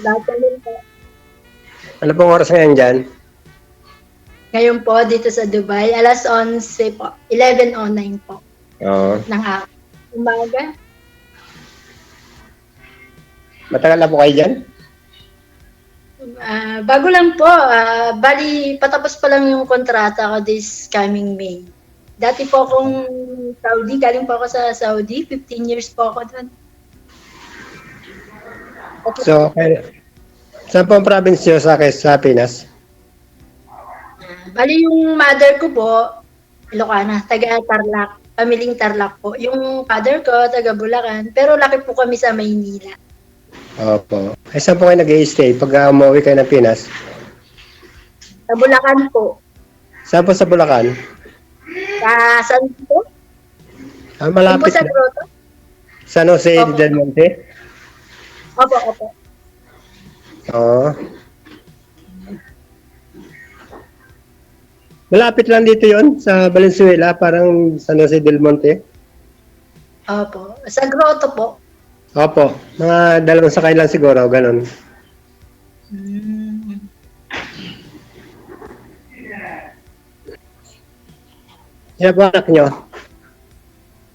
Dadalhin po. Ano pong oras ngayon dyan? Ngayon po, dito sa Dubai, alas 11 po. 11:09 po Oo. ng umaga. Matagal na po kayo dyan? Bago lang po. Bali, patapos pa lang yung kontrata ko this coming May. Dati po akong Saudi. Galing po ako sa Saudi. 15 years po ako doon. So, saan po ang province nyo sa Pinas? Bali, yung mother ko po, Ilocana, taga Tarlac. Pamiling Tarlac po. Yung father ko, taga Bulacan. Pero laki po kami sa Maynila. Opo. Ay, saan po kayo nag-i-stay pag umuwi kayo ng Pinas? Sa Bulacan po. Saan po sa Bulacan? Saan po? Malapit Sa na. Grotto? San Jose Opo. del Monte? Opo. Oo. Malapit lang dito yon sa Valenzuela, parang San Jose del Monte. Opo. Sa Grotto po. Opo. Mga 2 sakay lang siguro, ganun. Sino po anak nyo?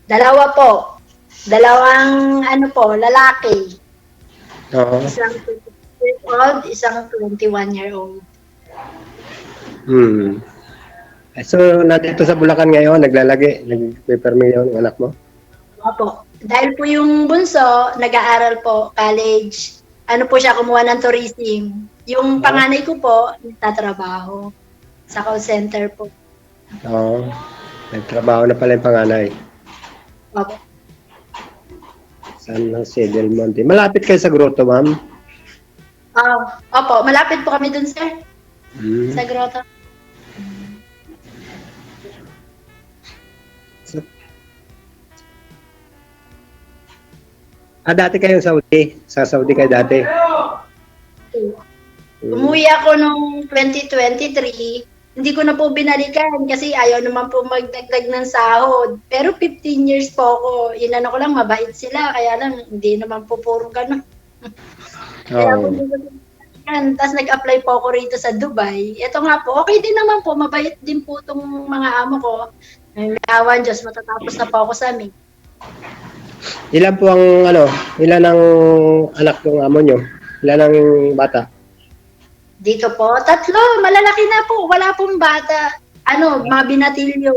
Dalawa po. Dalawang lalaki. Oo. Isang 20 years old, isang 21-year-old. So, nandito sa Bulacan ngayon, nagpe-permi yung anak mo? Opo. Dahil po yung bunso, nag-aaral po, college. Siya, kumuha ng tourism. Yung panganay ko po, nagtatrabaho sa call center po. Oo. Nagtrabaho na pala yung panganay. Opo. San Jose del Monte. Malapit kayo sa grotto, ma'am? Opo, malapit po kami dun, sir. Sa grotto. Dati kayong Saudi. Sa Saudi kayo dati. Umuwi ako noong 2023. Hindi ko na po binalikan kasi ayaw naman po magdagdag ng sahod. Pero 15 years po ako. Inano ko lang, mabait sila. Kaya lang, hindi naman po puro gano'n. Kaya po hindi ko binalikan. Tapos nag-apply po ako rito sa Dubai. Ito nga po, okay din naman po. Mabait din po itong mga amo ko. May awan Diyos, matatapos na po ako sa amin. Ilan ang anak ng amo nyo? Ilan ang bata? Dito po, 3, malalaki na po, wala pong bata. Mga binatilyo.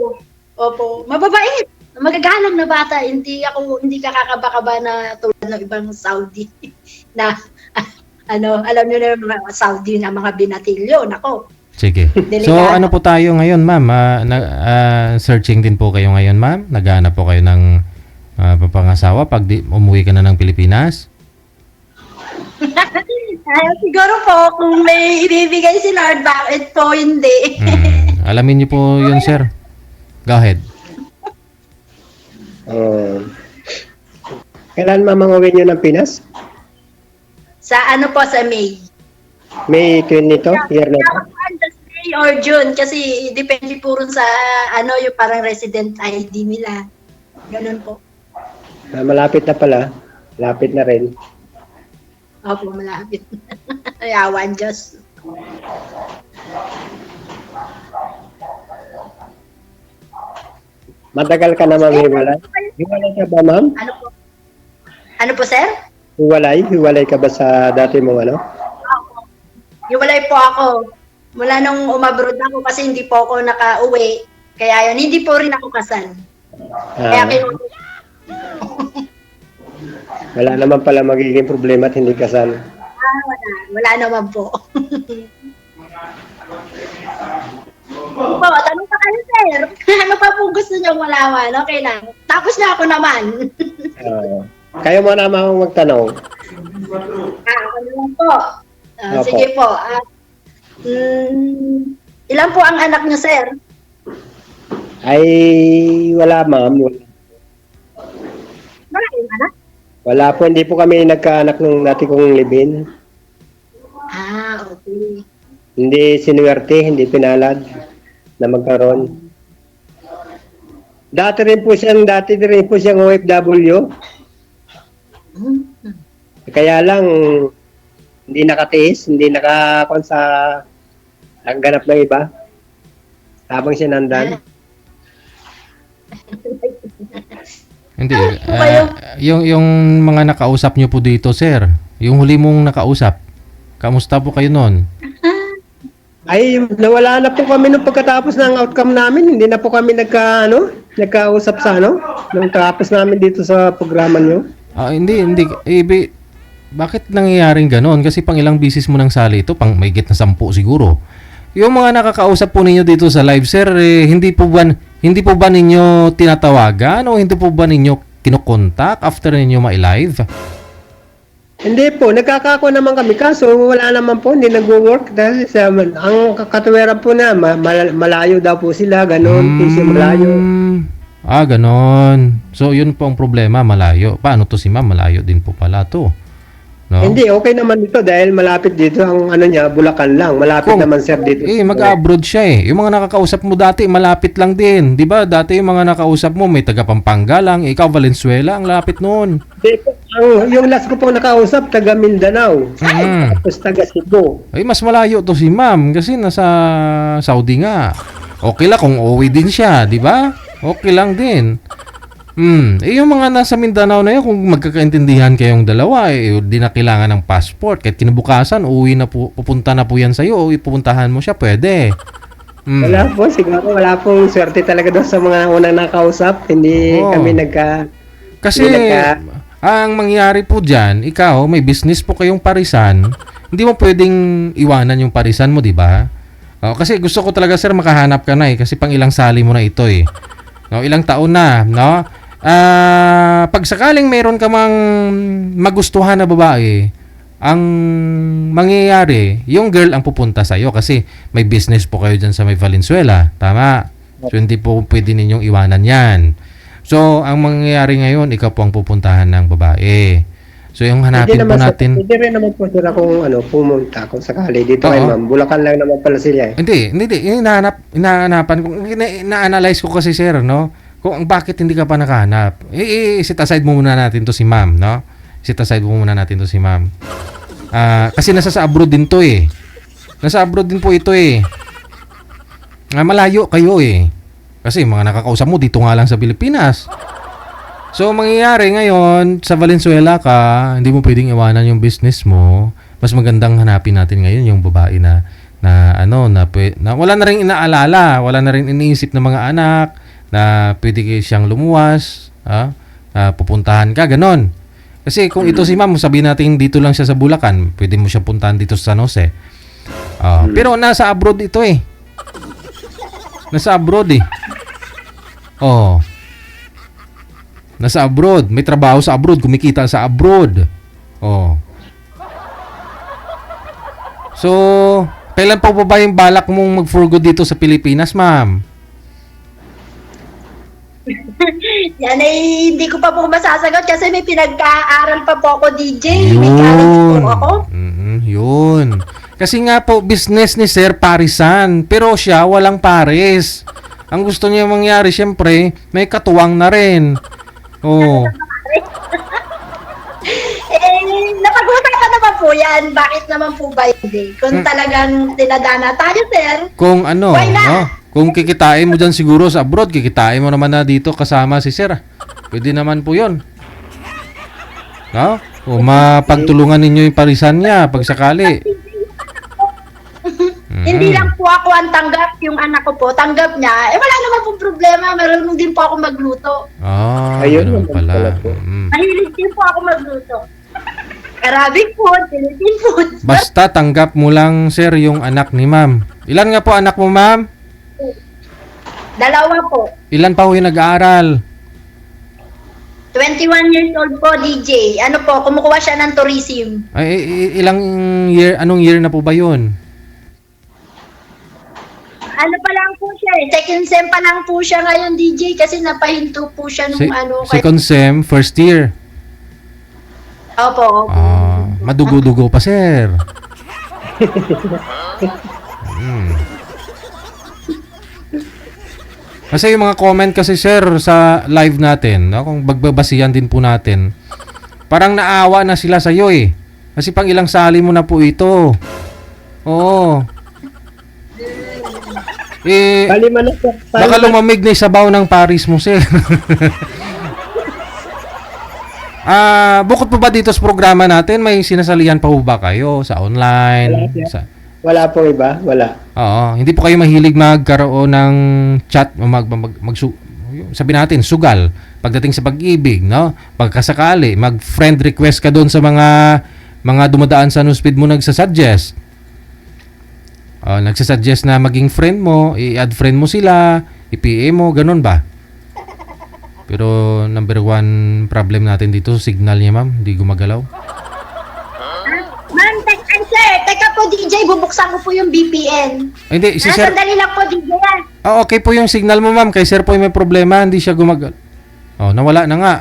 Opo, mababait. Magagalang na bata, hindi ka kakaba-kaba na tulad ng ibang Saudi na alam niyo na yung mga Saudi na mga binatilyo, nako. Sige. So ano po tayo ngayon, ma'am? Searching din po kayo ngayon, ma'am? Naghahanap po kayo ng papangasawa pag umuwi ka na ng Pilipinas? Siguro po, kung may ibibigay si Lord, bakit po hindi? Alamin niyo po yun, sir. Go ahead. Kailan mamangawin nyo ng Pinas? Sa sa May. May 22? Year na ito? May or June, kasi depende po rin sa yung parang resident ID nila. Ganun po. Malapit na pala. Malapit na rin. Opo, malapit. Ayawan Diyos. Matagal ka na mamiwalay? Hiwalay ka ba, ma'am? Ano po, sir? Hiwalay? Hiwalay ka ba sa dati mong ano? Hiwalay po ako. Mula nung umabroad ako kasi hindi po ako nakauwi. Kaya yun, hindi po rin ako kasal. Kaya wala naman pala magiging problema at hindi kasal. Wala naman po. Po, tanong pa kayo, sir. Ano pa po gusto niyong malaman? Okay lang. Tapos na ako naman. Kayo mo naman magtanong. Ako naman po. Sige po. Ilan po ang anak niyo, sir? Ay, wala, ma'am. Wala kayong anak? Wala po. Hindi po kami nagkaanak nung dati kong libin. Okay. Hindi sinuwerte, hindi pinalad na magkaroon. Dati rin po siyang OFW. Kaya lang, hindi nakatiis, hindi nakakon sa ganap ng iba. Habang sinandan. Hindi. kayo? Yung mga nakausap nyo po dito, sir. Yung huli mong nakausap. Kamusta po kayo noon? Ay, nawala na po kami nung pagkatapos ng outcome namin. Hindi na po kami nagkausap sa nung tapos namin dito sa programa nyo. Hindi. Bakit nangyayaring ganon? Kasi pang ilang bisis mo nang sali ito, pang may na 10 siguro. Yung mga nakakausap po ninyo dito sa live, sir, hindi po ba ninyo tinatawagan o hindi po ba ninyo kinokontak after ninyo ma-live? Hindi po, nagkakako naman kami. Kaso wala naman po, hindi nag-work. Dahil ang katuweran po na, malayo daw po sila, ganon, PC malayo. Ganon. So, yun po ang problema, malayo. Paano to si ma'am? Malayo din po pala to. No? Hindi, okay naman dito dahil malapit dito ang niya, Bulacan lang. Malapit naman sir dito. Mag-abroad siya eh. Yung mga nakakausap mo dati, malapit lang din. Di ba? Dati yung mga nakausap mo, may taga Pampanga lang. Ikaw, Valenzuela, ang lapit noon. Yung last ko pong nakausap, taga Mindanao. Tapos taga Cebu. Mas malayo to si ma'am kasi nasa Saudi nga. Okay lang kung uwi din siya, di ba? Okay lang din. Yung mga nasa Mindanao na yun, kung magkakaintindihan kayong dalawa, di na kailangan ng passport. Kahit kinabukasan, uwi na po, pupunta na po yan sa'yo, o ipupuntahan mo siya, pwede. Wala po, siguro wala pong swerte talaga doon sa mga unang nakausap. Hindi kami Kasi, ang mangyari po dyan, ikaw, may business po kayong parisan, hindi mo pwedeng iwanan yung parisan mo, di ba? Kasi gusto ko talaga, sir, makahanap ka na eh, kasi pang ilang sali mo na ito eh. Ilang taon na, no? Pag sakaling meron ka mang magustuhan na babae, ang mangyayari, yung girl ang pupunta sa iyo kasi may business po kayo dyan sa may Valenzuela. Tama? So, hindi po pwede ninyong iwanan yan. So, ang mangyayari ngayon, ikaw po ang pupuntahan ng babae. So, yung hanapin po natin... Hindi rin naman po sila kung pumunta kung sakali. Dito kay ma'am, Bulacan lang naman pala sila eh. Hindi. Inahanapan ko. Ina-analyze ko kasi, sir, no? Kung bakit hindi ka pa nakahanap. Sit aside mo muna natin to si ma'am, no? Sit aside mo muna natin to si ma'am. Kasi nasa sa abroad din to eh. Nasa abroad din po ito eh. Malayo kayo eh. Kasi mga nakakausap mo dito nga lang sa Pilipinas. So, mangyayari ngayon, sa Valenzuela ka, hindi mo pwedeng iwanan yung business mo. Mas magandang hanapin natin ngayon yung babae na wala na rin inaalala, wala na rin iniisip ng mga anak, na pwede siyang lumuwas, pupuntahan ka, ganon. Kasi kung ito si ma'am, sabihin natin dito lang siya sa Bulacan, pwede mo siya puntahan dito sa San Jose. Pero nasa abroad ito eh. Nasa abroad eh. Nasa abroad. May trabaho sa abroad. Kumikita sa abroad. So, kailan pa ba yung balak mong mag-for good dito sa Pilipinas, ma'am? Yan ay hindi ko pa po masasagot kasi may pinag-aaral pa po ako, DJ. May college po ako. Yun. Kasi nga po, business ni Sir parisan. Pero siya, walang pares. Ang gusto niya mangyari, syempre, may katuwang na rin. Napag-usapan naman po yan. Bakit naman po ba hindi? Kung talagang tinadana tayo, sir. Kung kung kikitain mo dyan siguro sa abroad, kikitain mo naman na dito kasama si Sir. Pwede naman po yun. O mapagtulungan ninyo yung parisan niya pag sakali. Hindi lang po ako ang tanggap, yung anak ko po, tanggap niya. Wala naman po problema. Meron din po ako magluto. Ayun pala. Mahilig din po ako magluto. Arabic food, Philippine food. Basta tanggap mo lang, sir, yung anak ni ma'am. Ilan nga po anak mo, ma'am? 2 po. Ilan pa ho yung nag-aaral? 21 years old po, DJ. Kumukuha siya ng tourism. Anong year na po ba yun? Pa lang po siya eh. Second sem pa lang po siya ngayon, DJ, kasi napahinto po siya nung Second sem, first year? Opo. Madugo-dugo pa, sir. Kasi yung mga comment kasi, sir, sa live natin, kung bagbabasihan din po natin, parang naawa na sila sa'yo eh. Kasi pang ilang sali mo na po ito. Oo. Eh, Palima na po. baka lumamig na yung sabaw ng Paris mo, sir. Bukod po ba dito sa programa natin, may sinasalihan pa po ba kayo sa online? Wala, Sa, Wala po iba, wala. oo, hindi po kayo mahilig magkaroon ng chat o sabi natin, sugal pagdating sa pag-ibig, no? Pagkasakali, mag-friend request ka doon sa mga dumadaan sa newsfeed mo nagsasuggest. Nagsasuggest na maging friend mo, i-add friend mo sila, i-PA mo, ganun ba? Pero number one problem natin dito, signal niya, ma'am, hindi gumagalaw. Ma'am, sir, teka po DJ, bubuksan ko po yung VPN. Ay, hindi, si sir. Sandali lang po DJ yan. Okay po yung signal mo, ma'am. Kay sir po yung may problema, hindi siya gumagalaw. Nawala na nga.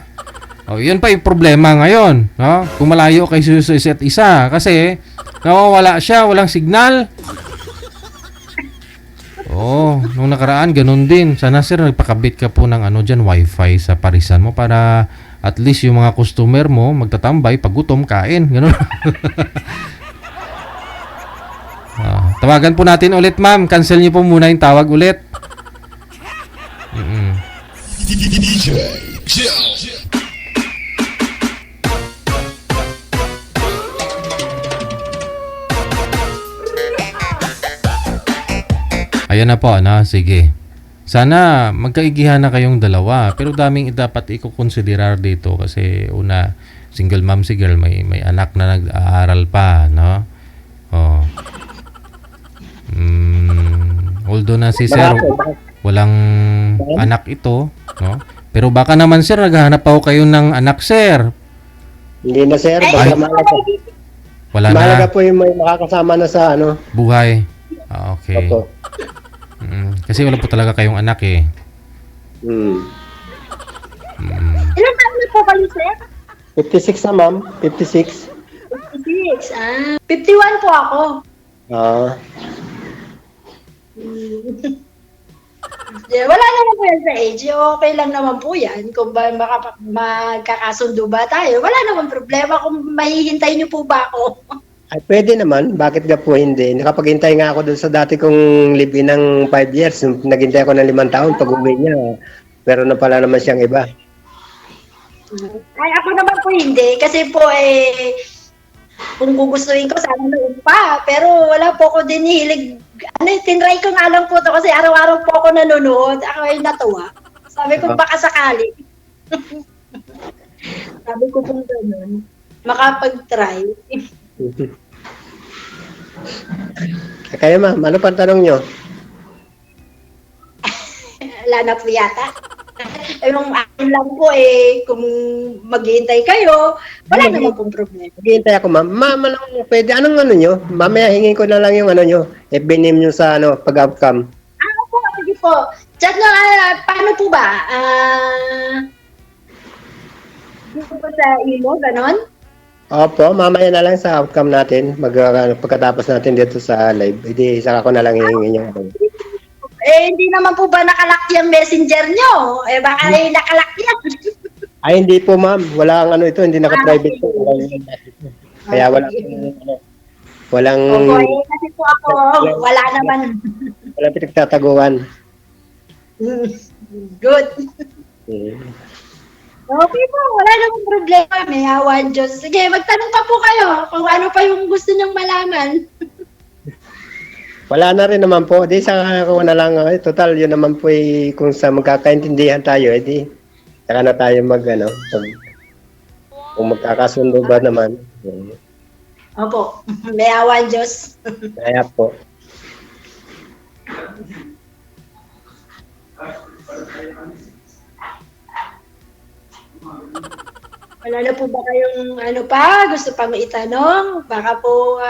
Yun pa yung problema ngayon, no? Kung malayo kay sa isa't isa kasi nawawala siya, walang signal. Nung nakaraan ganun din. Sana sir nagpakabit ka po ng diyan wifi sa parisan mo para at least yung mga customer mo magtatambay pag gutom kain, ganun. Tawagan po natin ulit, ma'am. Cancel niyo po muna yung tawag ulit. Ayan na po, sige. Sana magkaigihan na kayong dalawa. Pero daming dapat i-considerar dito kasi una, single mom si girl, may anak na nag-aaral pa, no? Although na si sir, walang anak ito, no? Pero baka naman sir, naghahanap pa ako kayo ng anak, sir. Hindi na sir, baka malaga. Wala Malaga na. po yung may makakasama na sa Buhay. Okay. Opo. Kasi wala po talaga kayong anak eh. Ilan taon na po kayo, sir? 56 na ma'am, 56. 56. 51 po ako. Wala naman po yan sa age. Okay lang naman po yan. Kung ba magkakasundo ba tayo, wala naman problema kung mahihintay niyo po ba ako. Ay, pwede naman. Bakit nga po hindi? Nakapaghintay nga ako dun sa dati kong live-in ng 5 years. Naghintay ako ng 5 taon pag uwi niya. Pero na pala naman siyang iba. Ay, ako naman po hindi. Kasi po kung gugustuhin ko, sana noon pa. Pero wala po ako din hilig. Tinry ko nga lang po to kasi araw-araw po ako nanonood. Ako ay natuwa. Sabi ko, baka sakali. Sabi ko kung gano'n, makapag-try. Kaya ma'am, ano pang tanong nyo? Wala na po yata. Yung akin lang po kung maghihintay kayo, wala naman pong problema. Maghihintay ako ma'am. Ma'am, pwede? Anong nyo? Mamaya hingin ko na lang yung nyo. FB name nyo sa pag-outcome. Opo, sige po. Chat na, paano po ba? Dito po sa imo, ganon? Opo, mamaya na lang sa outcome natin. Pagkatapos natin dito sa live. Hindi, saka ko na lang hingin yung Hindi naman po ba nakalock yung messenger nyo? Baka nakalock yan. Ay, hindi po ma'am. Walang ito, hindi naka-private po. Kaya walang Opo, kasi po ako, wala naman. walang pinagtataguan. Good. Okay po, wala namang problema. May awan Diyos. Sige, magtanong pa po kayo kung ano pa yung gusto nyong malaman. Wala na rin naman po. Di saka ko na lang. Total, yun naman po kung sa magkakaintindihan tayo, di saka na tayo kung magkakasundo ba naman. Opo, may awan Diyos. Kaya po. Wala na po ba kayong gusto pang itanong? Baka po,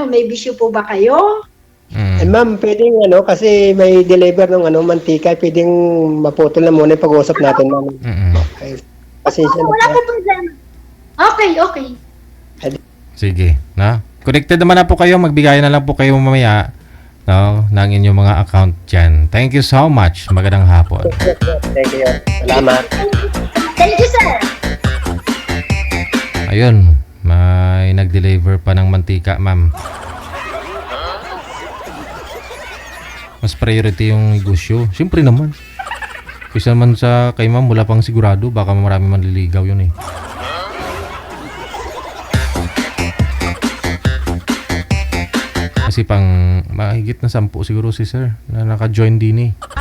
may bisyo po ba kayo? Eh ma'am, pwedeng kasi may deliver ng mantika, pwedeng maputol na muna yung pag-uusap natin ma'am. Pasensya na. Wala po problema. Okay. Sige, na. Connected naman na po kayo, magbigay na lang po kayo mamaya, no, ng inyong mga account diyan. Thank you so much. Magandang hapon. Thank you. Salamat. Thank you, sir. Ayun, may ay nag-deliver pa ng mantika, ma'am. Mas priority yung negosyo. Siyempre naman. Kaysa naman sa kay ma'am, wala pang sigurado. Baka marami manliligaw yun eh. Kasi pang mahigit na 10 siguro si sir na naka-join din eh.